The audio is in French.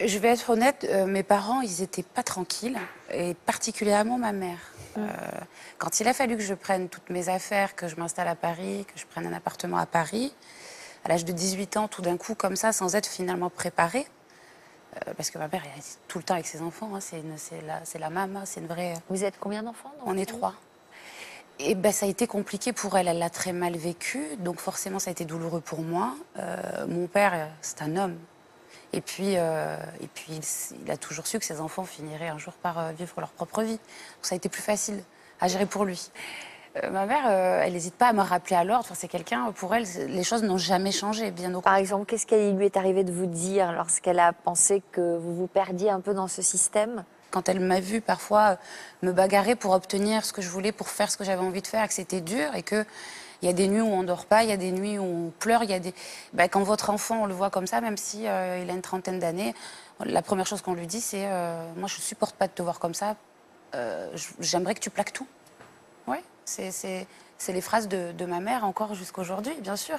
Je vais être honnête, mes parents, ils n'étaient pas tranquilles, et particulièrement ma mère. Quand il a fallu que je prenne toutes mes affaires, que je m'installe à Paris, que je prenne un appartement à Paris, à l'âge de 18 ans, tout d'un coup, comme ça, sans être finalement préparée, parce que ma mère, elle est tout le temps avec ses enfants, hein, c'est la maman, c'est une vraie... Vous êtes combien d'enfants dans On votre est famille? 3. Et ben, ça a été compliqué pour elle, elle l'a très mal vécu, donc forcément ça a été douloureux pour moi. Mon père, c'est un homme. Et puis il a toujours su que ses enfants finiraient un jour par vivre leur propre vie. Donc ça a été plus facile à gérer pour lui. Ma mère, elle n'hésite pas à me rappeler à l'ordre. Enfin, c'est quelqu'un, pour elle, les choses n'ont jamais changé, bien au Par contraire. exemple, qu'est-ce qu'il lui est arrivé de vous dire lorsqu'elle a pensé que vous vous perdiez un peu dans ce système? Quand elle m'a vu parfois me bagarrer pour obtenir ce que je voulais, pour faire ce que j'avais envie de faire, que c'était dur et que il y a des nuits où on dort pas, il y a des nuits où on pleure, il y a des... Ben, quand votre enfant, on le voit comme ça, même si il a une trentaine d'années, la première chose qu'on lui dit, c'est moi, je supporte pas de te voir comme ça. J'aimerais que tu plaques tout. Ouais, c'est les phrases de ma mère encore jusqu'aujourd'hui, bien sûr.